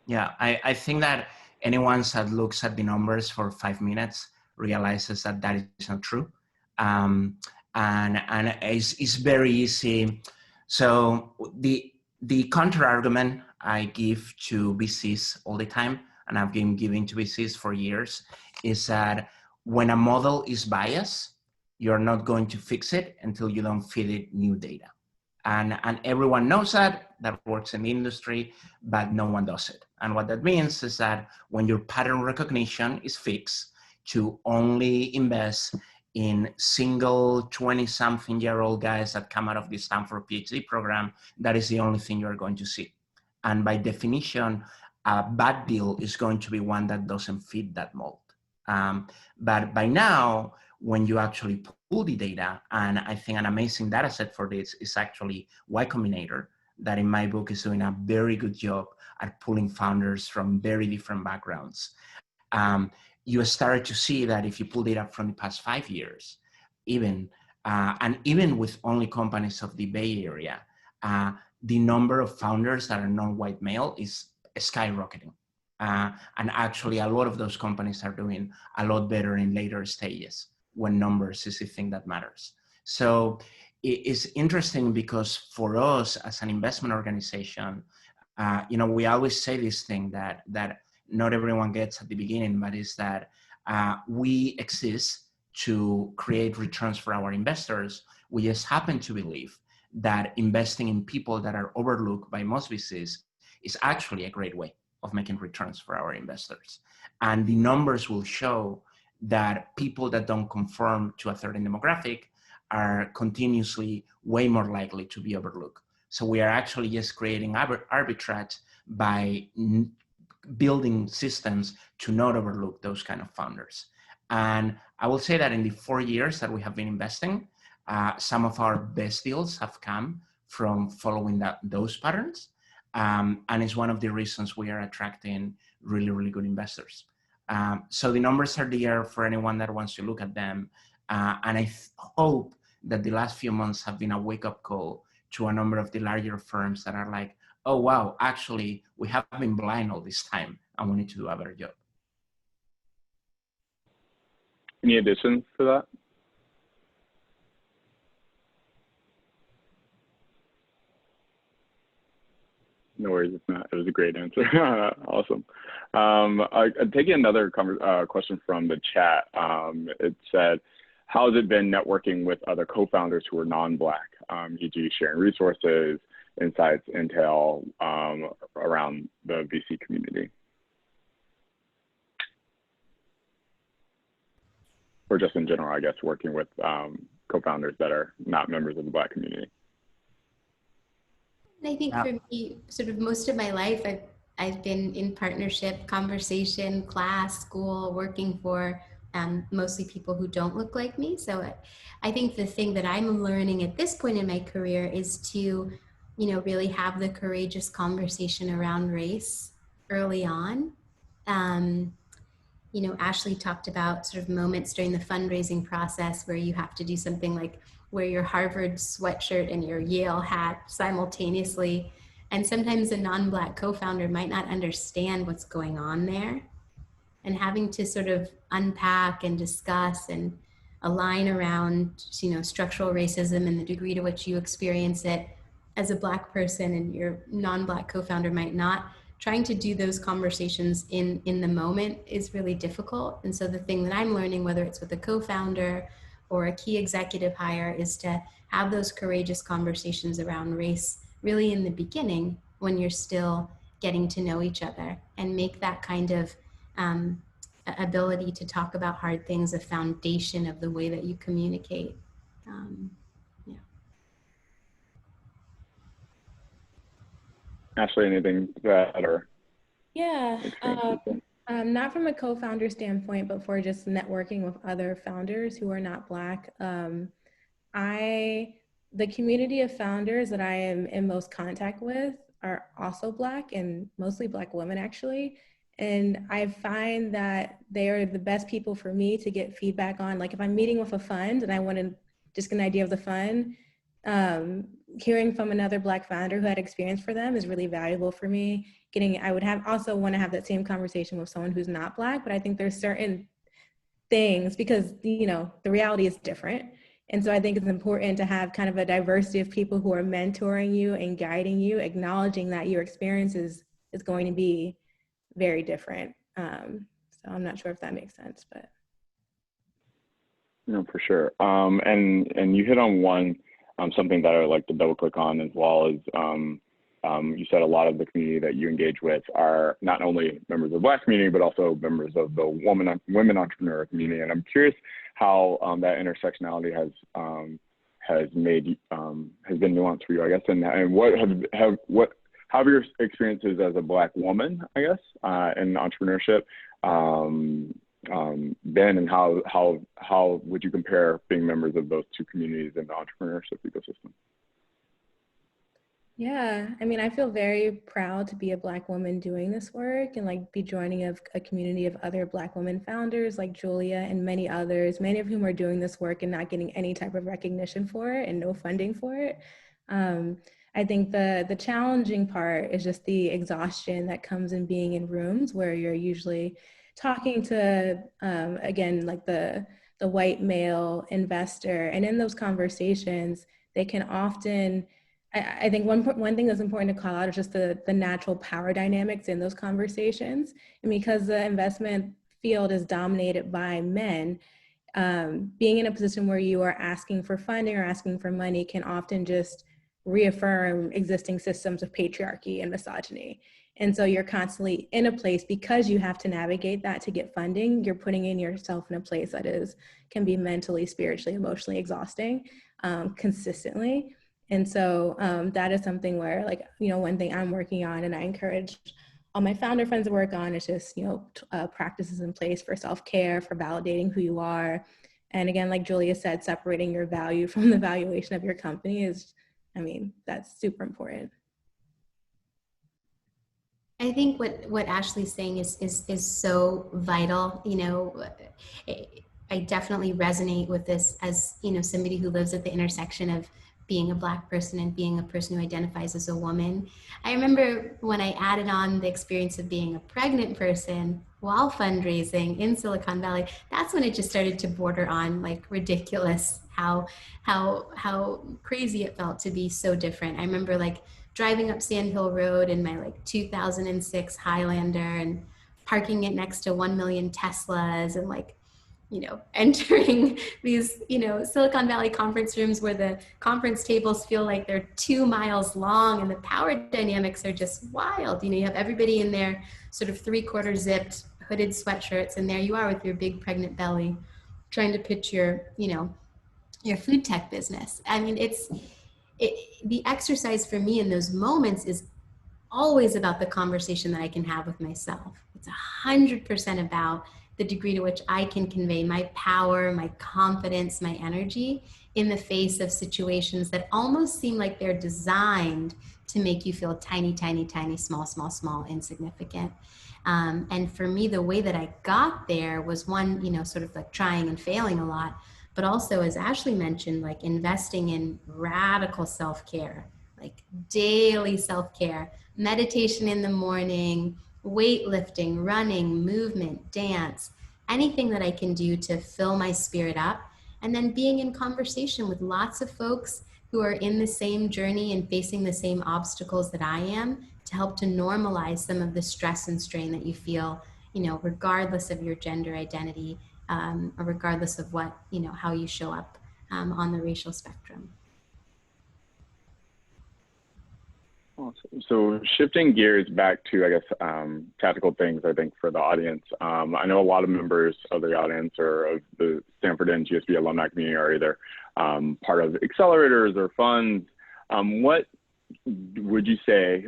Yeah, I think that anyone that looks at the numbers for 5 minutes realizes that that is not true, and it's very easy. So the counter argument I give to VCs all the time, and I've been giving to VCs for years, is that when a model is biased, you're not going to fix it until you don't feed it new data. And everyone knows that works in the industry, but no one does it. And what that means is that when your pattern recognition is fixed to only invest in single 20-something-year-old guys that come out of the Stanford PhD program, that is the only thing you're going to see. And by definition, a bad deal is going to be one that doesn't fit that mold. But by now, when you actually pull the data, and I think an amazing data set for this is actually Y Combinator, that in my book is doing a very good job at pulling founders from very different backgrounds. You start to see that if you pull data from the past 5 years, and even with only companies of the Bay Area, the number of founders that are non-white male is skyrocketing. And actually, a lot of those companies are doing a lot better in later stages when numbers is the thing that matters. So it's interesting because for us as an investment organization, we always say this thing that not everyone gets at the beginning, but is that we exist to create returns for our investors. We just happen to believe that investing in people that are overlooked by most VCs is actually a great way of making returns for our investors. And the numbers will show that people that don't conform to a certain demographic are continuously way more likely to be overlooked. So we are actually just creating arbitrage by building systems to not overlook those kind of founders. And I will say that in the 4 years that we have been investing, some of our best deals have come from following those patterns. And it's one of the reasons we are attracting really, really good investors. So the numbers are there for anyone that wants to look at them. And I hope that the last few months have been a wake-up call to a number of the larger firms that are like, oh, wow, actually, we have been blind all this time and we need to do a better job. Any additions to that? No worries, if not. It was a great answer. Awesome. I'm taking another question from the chat. It said, how has it been networking with other co-founders who are non-Black, e.g. sharing resources, insights, intel around the VC community? Or just in general, I guess, working with co-founders that are not members of the Black community. I think for me, sort of most of my life, I've been in partnership, conversation, class, school, working for mostly people who don't look like me. So I think the thing that I'm learning at this point in my career is to, really have the courageous conversation around race early on. Ashley talked about sort of moments during the fundraising process where you have to do something like wear your Harvard sweatshirt and your Yale hat simultaneously. And sometimes a non-Black co-founder might not understand what's going on there. And having to sort of unpack and discuss and align around, structural racism and the degree to which you experience it as a Black person and your non-Black co-founder might not. Trying to do those conversations in the moment is really difficult. And so the thing that I'm learning, whether it's with a co-founder or a key executive hire, is to have those courageous conversations around race really in the beginning when you're still getting to know each other, and make that kind of ability to talk about hard things a foundation of the way that you communicate. Ashley, anything to add or? Yeah, not from a co-founder standpoint, but for just networking with other founders who are not Black. The community of founders that I am in most contact with are also Black, and mostly Black women actually. And I find that they are the best people for me to get feedback on. Like if I'm meeting with a fund and I want to just get an idea of the fund, hearing from another Black founder who had experience for them is really valuable for me. I would also want to have that same conversation with someone who's not Black, but I think there's certain things, because the reality is different. And so I think it's important to have kind of a diversity of people who are mentoring you and guiding you, acknowledging that your experience is going to be very different. So I'm not sure if that makes sense, but. No, for sure. And you hit on one, something that I would like to double click on as well is, you said a lot of the community that you engage with are not only members of the Black community, but also members of the women entrepreneur community. And I'm curious how that intersectionality has been nuanced for you, I guess, and how have your experiences as a Black woman, I guess, in entrepreneurship been, and how would you compare being members of those two communities in the entrepreneurship ecosystem? Yeah, I mean, I feel very proud to be a Black woman doing this work and like be joining a community of other Black women founders like Julia and many others, many of whom are doing this work and not getting any type of recognition for it and no funding for it. I think the challenging part is just the exhaustion that comes in being in rooms where you're usually talking to, again, like the white male investor. And in those conversations, they can often, I think one thing that's important to call out is just the natural power dynamics in those conversations. And because the investment field is dominated by men, being in a position where you are asking for funding or asking for money can often just reaffirm existing systems of patriarchy and misogyny. And so you're constantly in a place, because you have to navigate that to get funding, you're putting in yourself in a place that can be mentally, spiritually, emotionally exhausting consistently. And so that is something where, like, one thing I'm working on and I encourage all my founder friends to work on is just, practices in place for self-care, for validating who you are. And again, like Julia said, separating your value from the valuation of your company that's super important. I think what Ashley's saying is so vital. I definitely resonate with this as, somebody who lives at the intersection of being a Black person and being a person who identifies as a woman. I remember when I added on the experience of being a pregnant person while fundraising in Silicon Valley, that's when it just started to border on like ridiculous how crazy it felt to be so different. I remember like driving up Sand Hill Road in my like 2006 Highlander and parking it next to 1 million Teslas and like, entering these, Silicon Valley conference rooms where the conference tables feel like they're 2 miles long and the power dynamics are just wild. You have everybody in their sort of 3/4 zipped hooded sweatshirts, and there you are with your big pregnant belly trying to pitch your food tech business. I mean, the exercise for me in those moments is always about the conversation that I can have with myself. It's 100% about the degree to which I can convey my power, my confidence, my energy in the face of situations that almost seem like they're designed to make you feel tiny, tiny, tiny, small, small, small, insignificant. And for me, the way that I got there was one, sort of like trying and failing a lot, but also, as Ashley mentioned, like investing in radical self-care, like daily self-care, meditation in the morning, weightlifting, running, movement, dance, anything that I can do to fill my spirit up. And then being in conversation with lots of folks who are in the same journey and facing the same obstacles that I am, to help to normalize some of the stress and strain that you feel, regardless of your gender identity, or regardless of what, how you show up on the racial spectrum. Awesome. So shifting gears back to, I guess, tactical things, I think, for the audience. I know a lot of members of the audience or of the Stanford and GSB alumni community are either part of accelerators or funds. What would you say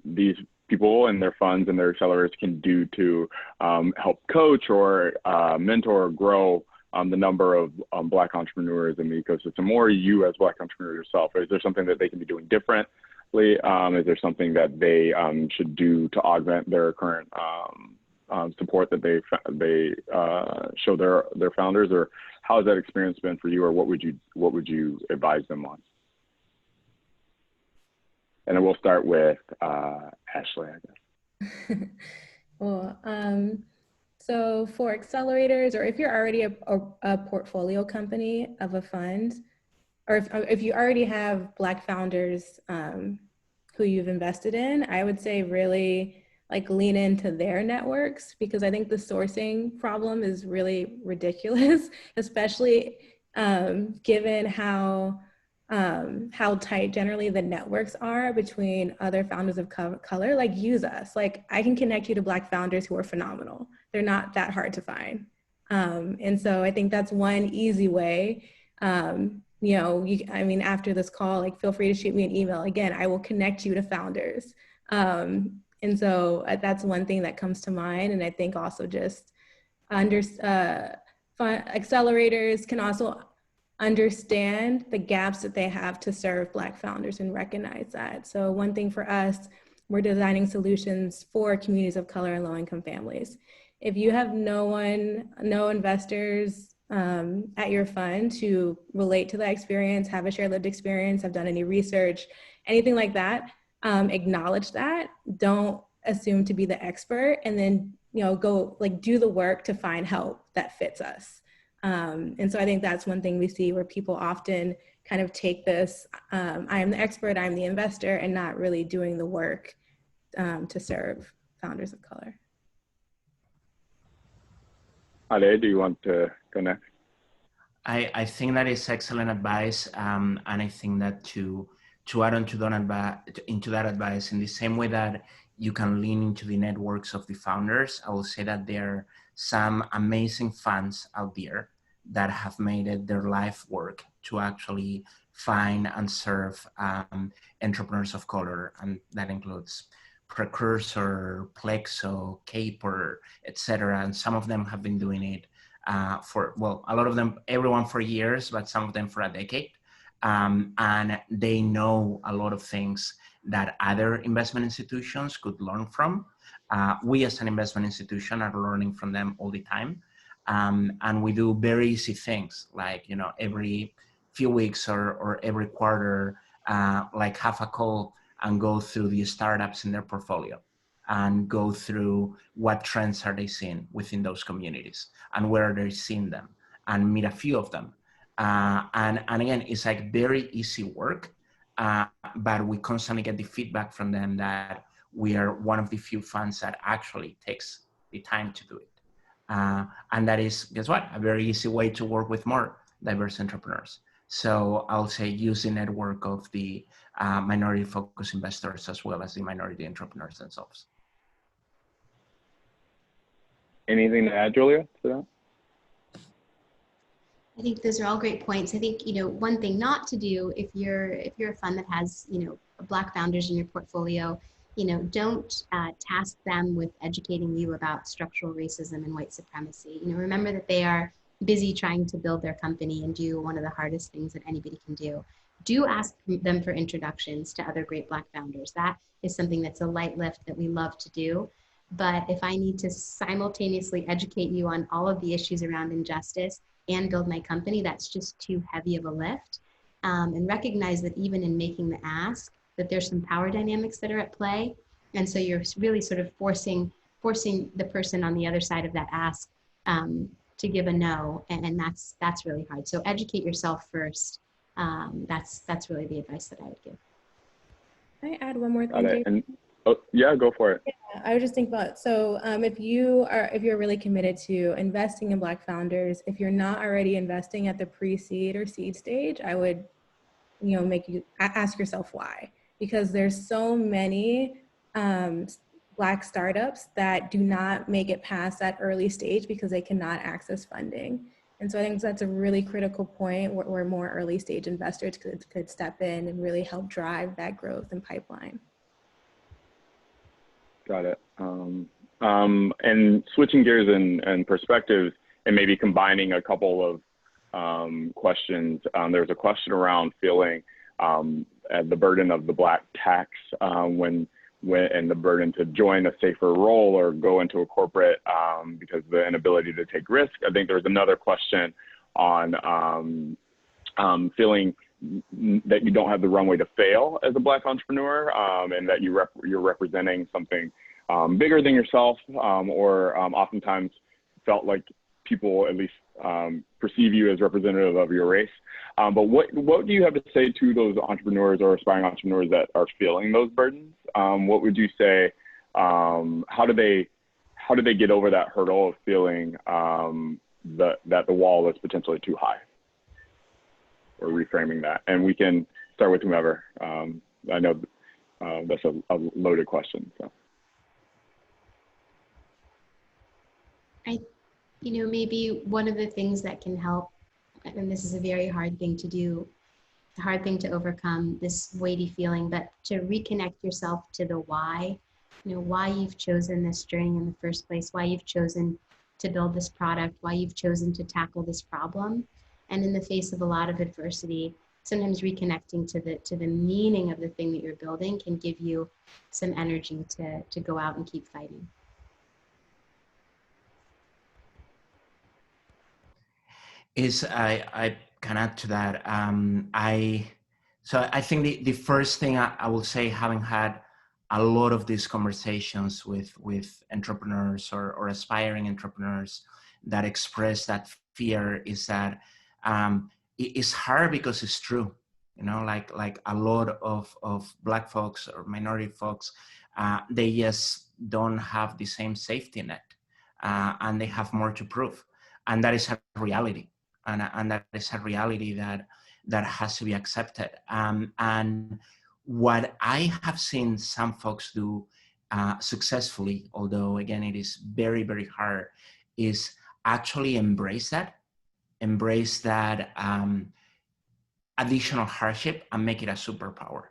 these people and their funds and their accelerators can do to help coach or mentor or grow the number of Black entrepreneurs in the ecosystem, or you as Black entrepreneur yourself? Is there something that they can be doing different? Is there something that they should do to augment their current support that they show their founders, or how has that experience been for you, or what would you advise them on? And then we'll start with Ashley, I guess. Well, so for accelerators, or if you're already a portfolio company of a fund, or if you already have Black founders who you've invested in, I would say really like lean into their networks, because I think the sourcing problem is really ridiculous, especially given how tight generally the networks are between other founders of color. Like, use us. Like, I can connect you to Black founders who are phenomenal. They're not that hard to find. And so I think that's one easy way. After this call, like, feel free to shoot me an email. Again, I will connect you to founders And so that's one thing that comes to mind. And I think also just accelerators can also understand the gaps that they have to serve Black founders and recognize that. So one thing for us, we're designing solutions for communities of color and low-income families. If you have no investors at your fund to relate to that experience, have a shared lived experience, have done any research, anything like that, acknowledge that. Don't assume to be the expert, and then go do the work to find help that fits us. And so I think that's one thing we see where people often kind of take this, I am the expert, I'm the investor, and not really doing the work to serve founders of color. Ale, do you want to go next? I think that is excellent advice, and I think that to add on to into that advice, in the same way that you can lean into the networks of the founders, I will say that there are some amazing funds out there that have made it their life work to actually find and serve entrepreneurs of color, and that includes Precursor, Plexo, Caper, etc. And some of them have been doing it for, well, a lot of them, everyone for years, but some of them for a decade. And they know a lot of things that other investment institutions could learn from. We as an investment institution are learning from them all the time. And we do very easy things like, every few weeks or every quarter, like have a call and go through the startups in their portfolio and go through what trends are they seeing within those communities and where are they seeing them, and meet a few of them. And again, it's like very easy work, but we constantly get the feedback from them that we are one of the few funds that actually takes the time to do it. And that is, guess what, a very easy way to work with more diverse entrepreneurs. So I'll say use the network of the minority focused investors as well as the minority entrepreneurs themselves. Anything to add, Julia, to that? I think those are all great points. I think, one thing not to do if you're a fund that has, Black founders in your portfolio, don't task them with educating you about structural racism and white supremacy. Remember that they are busy trying to build their company and do one of the hardest things that anybody can do. Do ask them for introductions to other great Black founders. That is something that's a light lift that we love to do. But if I need to simultaneously educate you on all of the issues around injustice and build my company, that's just too heavy of a lift. And recognize that even in making the ask, that there's some power dynamics that are at play. And so you're really sort of forcing the person on the other side of that ask to give a no, and that's really hard. So educate yourself first. That's really the advice that I would give. Can I add one more thing? Yeah, go for it. Yeah, I was just thinking about, so if you're really committed to investing in Black founders, if you're not already investing at the pre-seed or seed stage, I would, make you ask yourself why, because there's so many Black startups that do not make it past that early stage because they cannot access funding. And so I think that's a really critical point where more early stage investors could step in and really help drive that growth and pipeline. Got it. And switching gears and perspectives, and maybe combining a couple of questions. There's a question around feeling the burden of the Black tax when and the burden to join a safer role or go into a corporate because of the inability to take risk. I think there's another question on feeling that you don't have the runway to fail as a Black entrepreneur, and that you're representing something bigger than yourself, or oftentimes felt like people at least perceive you as representative of your race. But what do you have to say to those entrepreneurs or aspiring entrepreneurs that are feeling those burdens? What would you say? How do they get over that hurdle of feeling that the wall is potentially too high? Or reframing that, and we can start with whomever. I know that's a loaded question. So, maybe one of the things that can help, and this is a very hard thing to do, a hard thing to overcome, this weighty feeling, but to reconnect yourself to the why, why you've chosen this journey in the first place, why you've chosen to build this product, why you've chosen to tackle this problem. And in the face of a lot of adversity, sometimes reconnecting to the meaning of the thing that you're building can give you some energy to go out and keep fighting. I can add to that. I think the first thing I will say, having had a lot of these conversations with entrepreneurs or aspiring entrepreneurs that express that fear, is that it's hard because it's true. Like a lot of Black folks or minority folks, they just don't have the same safety net, and they have more to prove, and that is a reality. And that is a reality that has to be accepted. And what I have seen some folks do successfully, although again it is very, very hard, is actually embrace that additional hardship and make it a superpower.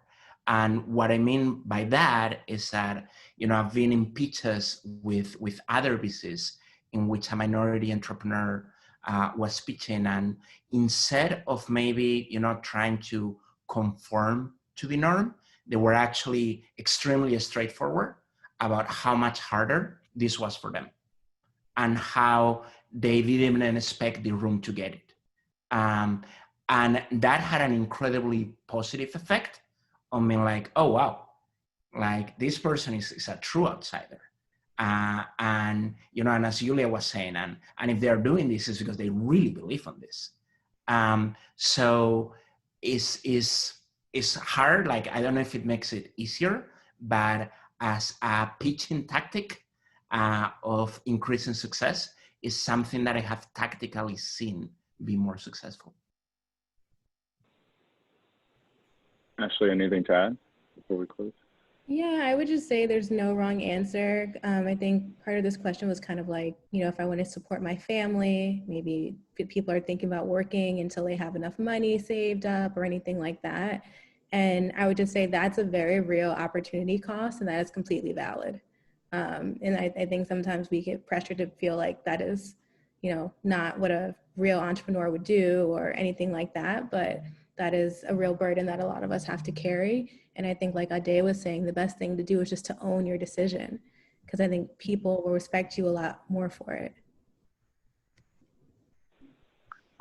And what I mean by that is that, I've been in pitches with other VCs in which a minority entrepreneur was pitching, and instead of maybe trying to conform to the norm, they were actually extremely straightforward about how much harder this was for them and how they didn't even expect the room to get it. And that had an incredibly positive effect on me, like, oh wow, like this person is a true outsider. And as Julia was saying, and if they're doing this, is because they really believe on this. So it's hard. Like, I don't know if it makes it easier, but as a pitching tactic of increasing success, is something that I have tactically seen be more successful. Ashley, anything to add before we close? Yeah, I would just say there's no wrong answer. I think part of this question was kind of like, if I want to support my family, maybe people are thinking about working until they have enough money saved up or anything like that. And I would just say that's a very real opportunity cost, and that is completely valid. And I think sometimes we get pressured to feel like that is, not what a real entrepreneur would do or anything like that. But that is a real burden that a lot of us have to carry. And I think, like Ade was saying, the best thing to do is just to own your decision, because I think people will respect you a lot more for it.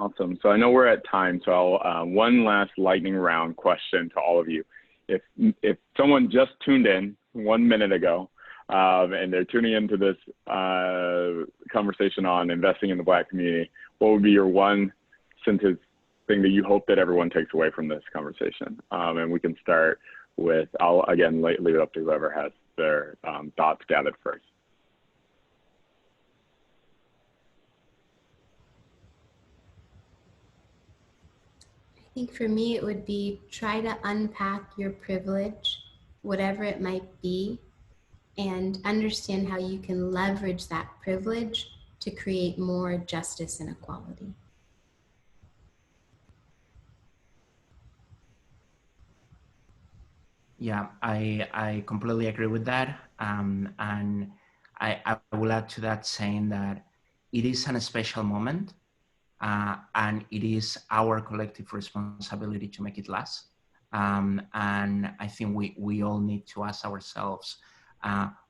Awesome. So I know we're at time, so I'll one last lightning round question to all of you. If someone just tuned in 1 minute ago, and they're tuning into this conversation on investing in the Black community, what would be your one sentence thing that you hope that everyone takes away from this conversation? And we can start with, I'll again leave it up to whoever has their thoughts gathered first. I think for me, it would be try to unpack your privilege, whatever it might be, and understand how you can leverage that privilege to create more justice and equality. Yeah, I completely agree with that. And I will add to that saying that it is a special moment, and it is our collective responsibility to make it last. And I think we all need to ask ourselves,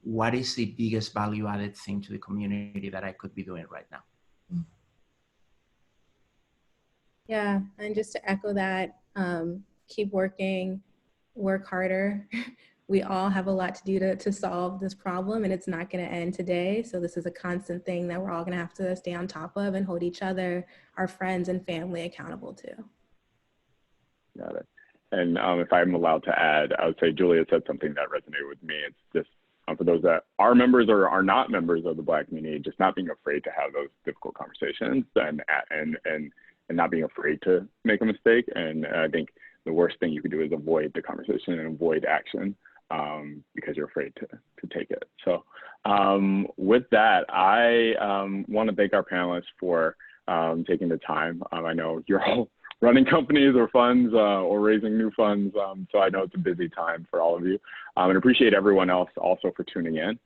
what is the biggest value added thing to the community that I could be doing right now? Yeah, and just to echo that, keep working, work harder. We all have a lot to do to solve this problem, and it's not going to end today. So this is a constant thing that we're all going to have to stay on top of and hold each other, our friends and family accountable to. Got it. And if I'm allowed to add, I would say Julia said something that resonated with me. It's just for those that are members or are not members of the Black community, just not being afraid to have those difficult conversations and not being afraid to make a mistake. And I think the worst thing you could do is avoid the conversation and avoid action because you're afraid to take it. So with that, I want to thank our panelists for taking the time. I know you're all running companies or funds or raising new funds. So I know it's a busy time for all of you, and appreciate everyone else also for tuning in.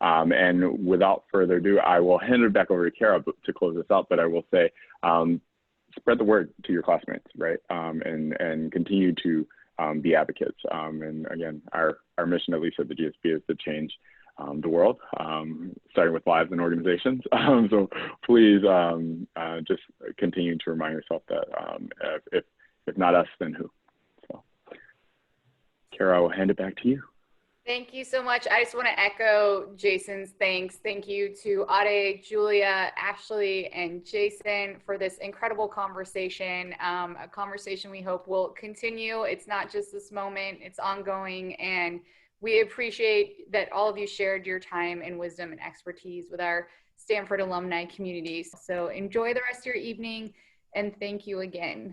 And without further ado, I will hand it back over to Kara to close this out. But I will say, spread the word to your classmates, right? And continue to be advocates. And again, our mission, at least at the GSB, is to change the world, starting with lives and organizations. So please just continue to remind yourself that if not us, then who? So, Kara, I will hand it back to you. Thank you so much. I just want to echo Jason's thanks. Thank you to Ade, Julia, Ashley, and Jason for this incredible conversation, a conversation we hope will continue. It's not just this moment, it's ongoing, and we appreciate that all of you shared your time and wisdom and expertise with our Stanford alumni communities. So enjoy the rest of your evening, and thank you again.